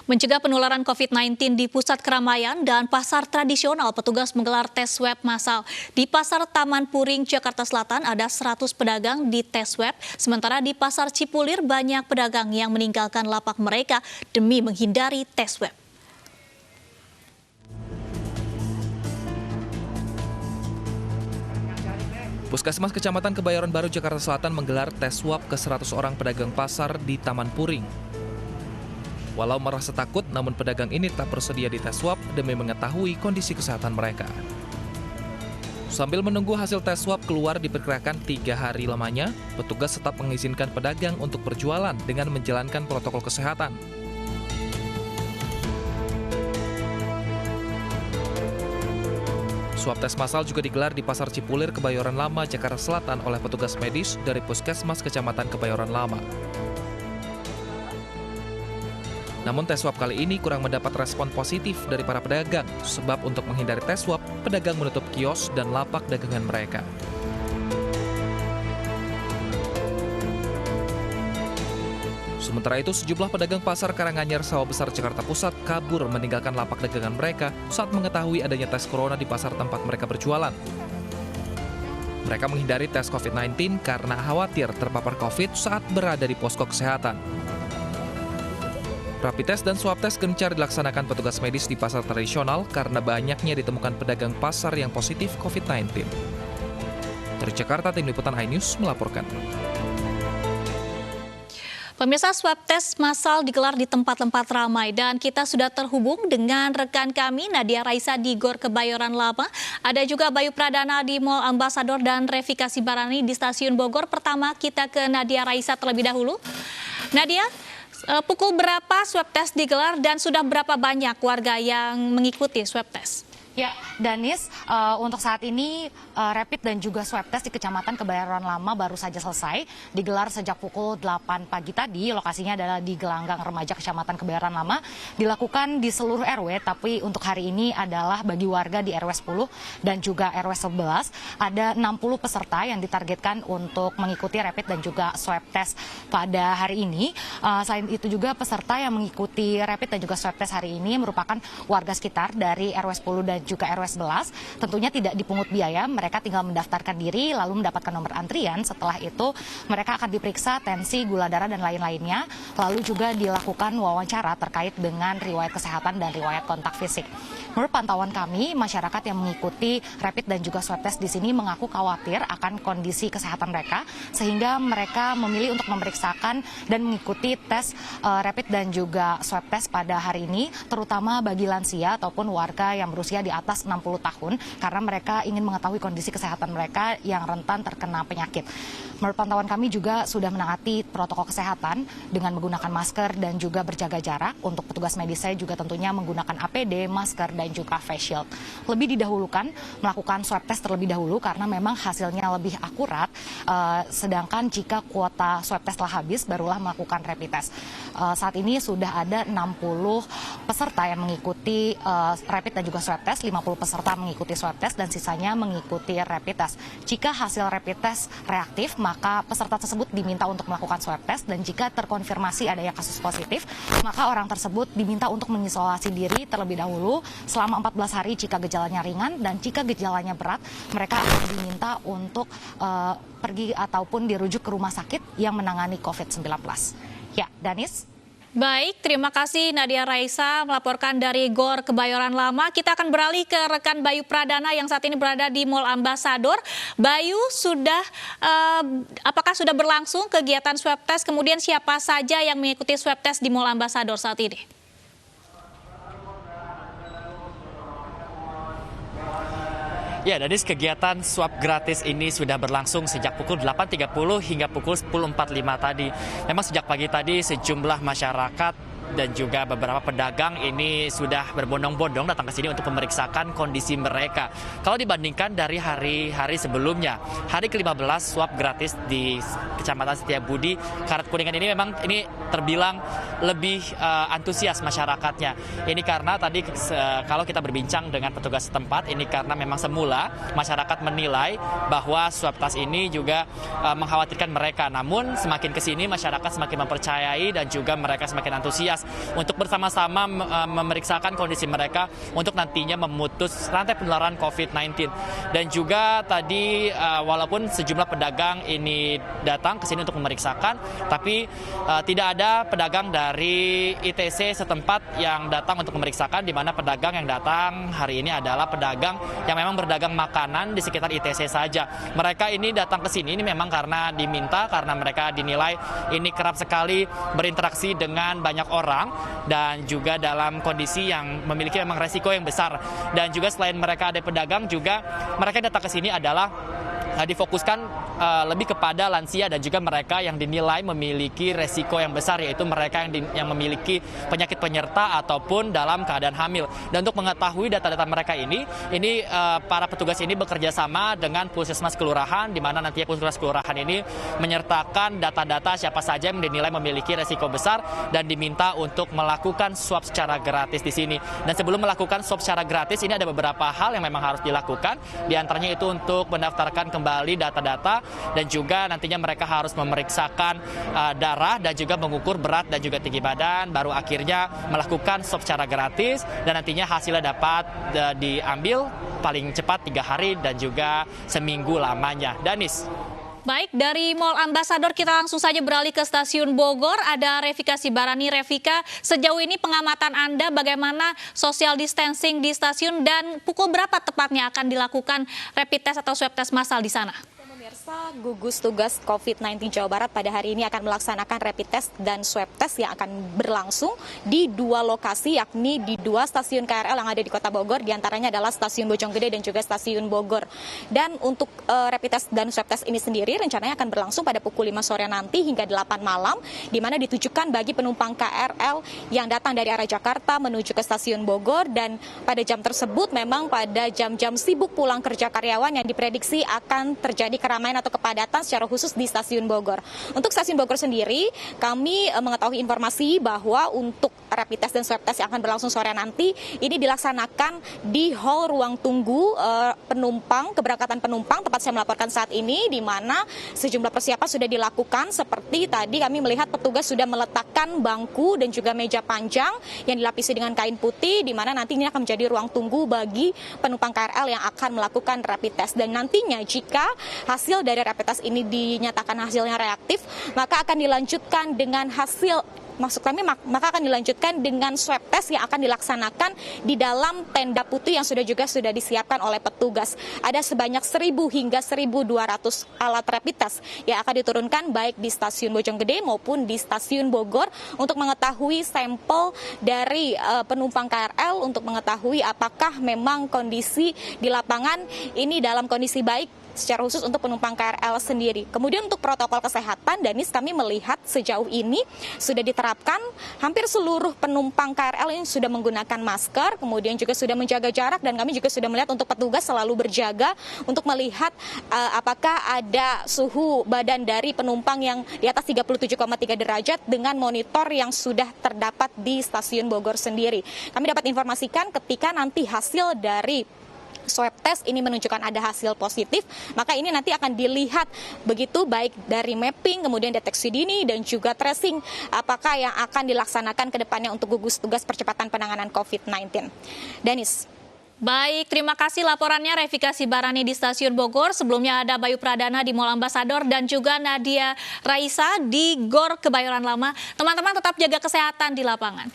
Mencegah penularan COVID-19 di pusat keramaian dan pasar tradisional, petugas menggelar tes swab massal. Di Pasar Taman Puring, Jakarta Selatan ada 100 pedagang di tes swab, sementara di Pasar Cipulir banyak pedagang yang meninggalkan lapak mereka demi menghindari tes swab. Puskesmas Kecamatan Kebayoran Baru, Jakarta Selatan menggelar tes swab ke 100 orang pedagang pasar di Taman Puring. Walau merasa takut, namun pedagang ini tak bersedia dites swab demi mengetahui kondisi kesehatan mereka. Sambil menunggu hasil tes swab keluar diperkirakan 3 hari lamanya, petugas tetap mengizinkan pedagang untuk berjualan dengan menjalankan protokol kesehatan. Swab tes massal juga digelar di Pasar Cipulir, Kebayoran Lama, Jakarta Selatan oleh petugas medis dari Puskesmas Kecamatan Kebayoran Lama. Namun tes swab kali ini kurang mendapat respon positif dari para pedagang, sebab untuk menghindari tes swab, pedagang menutup kios dan lapak dagangan mereka. Sementara itu, sejumlah pedagang pasar Karanganyar, Sawah Besar, Jakarta Pusat kabur meninggalkan lapak dagangan mereka saat mengetahui adanya tes corona di pasar tempat mereka berjualan. Mereka menghindari tes COVID-19 karena khawatir terpapar COVID saat berada di posko kesehatan. Rapid test dan swab test gencar dilaksanakan petugas medis di pasar tradisional karena banyaknya ditemukan pedagang pasar yang positif COVID-19. Dari Jakarta, Tim Liputan iNews melaporkan. Pemirsa, swab tes massal digelar di tempat-tempat ramai dan kita sudah terhubung dengan rekan kami Nadia Raisa di Gor Kebayoran Lama. Ada juga Bayu Pradana di Mall Ambasador dan Revi Kasibarani di Stasiun Bogor. Pertama kita ke Nadia Raisa terlebih dahulu. Nadia, pukul berapa swab tes digelar dan sudah berapa banyak warga yang mengikuti swab tes? Ya, Danis, untuk saat ini rapid dan juga swab test di Kecamatan Kebayoran Lama baru saja selesai. Digelar sejak pukul 8 pagi tadi, lokasinya adalah di Gelanggang Remaja Kecamatan Kebayoran Lama. Dilakukan di seluruh RW, tapi untuk hari ini adalah bagi warga di RW 10 dan juga RW 11. Ada 60 peserta yang ditargetkan untuk mengikuti rapid dan juga swab test pada hari ini. Selain itu juga peserta yang mengikuti rapid dan juga swab test hari ini merupakan warga sekitar dari RW 10 dan juga RW 11, tentunya tidak dipungut biaya, mereka tinggal mendaftarkan diri lalu mendapatkan nomor antrian. Setelah itu mereka akan diperiksa tensi, gula darah dan lain-lainnya, lalu juga dilakukan wawancara terkait dengan riwayat kesehatan dan riwayat kontak fisik. Menurut pantauan kami, masyarakat yang mengikuti rapid dan juga swab test di sini mengaku khawatir akan kondisi kesehatan mereka, sehingga mereka memilih untuk memeriksakan dan mengikuti tes rapid dan juga swab test pada hari ini, terutama bagi lansia ataupun warga yang berusia di atas 60 tahun, karena mereka ingin mengetahui kondisi kesehatan mereka yang rentan terkena penyakit. Menurut pantauan kami juga sudah menaati protokol kesehatan dengan menggunakan masker dan juga berjaga jarak. Untuk petugas medis saya juga tentunya menggunakan APD, masker, dan juga face shield. Lebih didahulukan melakukan swab test terlebih dahulu karena memang hasilnya lebih akurat, sedangkan jika kuota swab test telah habis, barulah melakukan rapid test. Saat ini sudah ada 60 peserta yang mengikuti rapid dan juga swab test, 50 peserta mengikuti swab test dan sisanya mengikuti rapid test. Jika hasil rapid test reaktif, maka peserta tersebut diminta untuk melakukan swab test, dan jika terkonfirmasi adanya kasus positif, maka orang tersebut diminta untuk mengisolasi diri terlebih dahulu selama 14 hari jika gejalanya ringan, dan jika gejalanya berat, mereka akan diminta untuk pergi ataupun dirujuk ke rumah sakit yang menangani COVID-19. Ya, Danis. Baik, terima kasih Nadia Raisa melaporkan dari Gor Kebayoran Lama. Kita akan beralih ke rekan Bayu Pradana yang saat ini berada di Mall Ambasador. Bayu, apakah sudah berlangsung kegiatan swab test? Kemudian siapa saja yang mengikuti swab test di Mall Ambasador saat ini? Ya, dari kegiatan swab gratis ini sudah berlangsung sejak pukul 8.30 hingga pukul 10.45 tadi. Memang sejak pagi tadi sejumlah masyarakat dan juga beberapa pedagang ini sudah berbondong-bondong datang ke sini untuk memeriksakan kondisi mereka. Kalau dibandingkan dari hari-hari sebelumnya, hari ke-15 swab gratis di Kecamatan Setiabudi, Karet Kuningan ini memang ini terbilang lebih antusias masyarakatnya. Ini karena tadi kalau kita berbincang dengan petugas setempat, ini karena memang semula masyarakat menilai bahwa swab test ini juga mengkhawatirkan mereka. Namun semakin ke sini masyarakat semakin mempercayai dan juga mereka semakin antusias petugas untuk bersama-sama memeriksakan kondisi mereka untuk nantinya memutus rantai penularan COVID-19. Dan juga tadi walaupun sejumlah pedagang ini datang ke sini untuk memeriksakan, tapi tidak ada pedagang dari ITC setempat yang datang untuk memeriksakan, di mana pedagang yang datang hari ini adalah pedagang yang memang berdagang makanan di sekitar ITC saja. Mereka ini datang ke sini ini memang karena diminta, karena mereka dinilai ini kerap sekali berinteraksi dengan banyak orang dan juga dalam kondisi yang memiliki memang resiko yang besar. Dan juga selain mereka ada pedagang, juga mereka datang ke sini adalah difokuskan lebih kepada lansia dan juga mereka yang dinilai memiliki resiko yang besar, yaitu mereka yang memiliki penyakit penyerta ataupun dalam keadaan hamil. Dan untuk mengetahui data-data mereka ini para petugas ini bekerja sama dengan puskesmas kelurahan, di mana nantinya puskesmas kelurahan ini menyertakan data-data siapa saja yang dinilai memiliki resiko besar dan diminta untuk melakukan swab secara gratis di sini. Dan sebelum melakukan swab secara gratis ini ada beberapa hal yang memang harus dilakukan. Di antaranya itu untuk mendaftarkan kembali data-data, dan juga nantinya mereka harus memeriksakan darah dan juga mengukur berat dan juga tinggi badan, baru akhirnya melakukan swab secara gratis dan nantinya hasilnya dapat diambil paling cepat 3 hari dan juga seminggu lamanya. Danis. Baik, dari Mall Ambasador kita langsung saja beralih ke Stasiun Bogor. Ada Revika Sibarani. Revika, sejauh ini pengamatan Anda bagaimana social distancing di stasiun dan pukul berapa tepatnya akan dilakukan rapid test atau swab test massal di sana? Pemirsa, gugus tugas COVID-19 Jawa Barat pada hari ini akan melaksanakan rapid test dan swab test yang akan berlangsung di 2 lokasi, yakni di 2 stasiun KRL yang ada di Kota Bogor, diantaranya adalah Stasiun Bojonggede dan juga Stasiun Bogor. Dan untuk rapid test dan swab test ini sendiri rencananya akan berlangsung pada pukul 5 sore nanti hingga 8 malam, di mana ditujukan bagi penumpang KRL yang datang dari arah Jakarta menuju ke Stasiun Bogor. Dan pada jam tersebut memang pada jam-jam sibuk pulang kerja karyawan yang diprediksi akan terjadi keramaian atau kepadatan secara khusus di Stasiun Bogor. Untuk Stasiun Bogor sendiri, kami mengetahui informasi bahwa untuk rapid test dan swab test yang akan berlangsung sore nanti, ini dilaksanakan di hall ruang tunggu keberangkatan penumpang, tempat saya melaporkan saat ini, di mana sejumlah persiapan sudah dilakukan. Seperti tadi kami melihat petugas sudah meletakkan bangku dan juga meja panjang yang dilapisi dengan kain putih, di mana nantinya akan menjadi ruang tunggu bagi penumpang KRL yang akan melakukan rapid test. Dan nantinya jika hasil dari rapid test ini dinyatakan hasilnya reaktif, maka akan dilanjutkan dengan maka akan dilanjutkan dengan swab test yang akan dilaksanakan di dalam tenda putih yang sudah disiapkan oleh petugas. Ada sebanyak 1.000 hingga 1.200 alat rapid test yang akan diturunkan baik di Stasiun Bojonggede maupun di Stasiun Bogor untuk mengetahui sampel dari penumpang KRL, untuk mengetahui apakah memang kondisi di lapangan ini dalam kondisi baik secara khusus untuk penumpang KRL sendiri. Kemudian untuk protokol kesehatan, Danis, kami melihat sejauh ini sudah diterapkan hampir seluruh penumpang KRL yang sudah menggunakan masker, kemudian juga sudah menjaga jarak, dan kami juga sudah melihat untuk petugas selalu berjaga untuk melihat apakah ada suhu badan dari penumpang yang di atas 37,3 derajat dengan monitor yang sudah terdapat di Stasiun Bogor sendiri. Kami dapat informasikan ketika nanti hasil dari swab test ini menunjukkan ada hasil positif, maka ini nanti akan dilihat begitu baik dari mapping, kemudian deteksi dini dan juga tracing apakah yang akan dilaksanakan ke depannya untuk gugus tugas percepatan penanganan COVID-19. Danis. Baik, terima kasih laporannya Revika Sibarani di Stasiun Bogor. Sebelumnya ada Bayu Pradana di Mall Ambasador dan juga Nadia Raisa di GOR Kebayoran Lama. Teman-teman tetap jaga kesehatan di lapangan.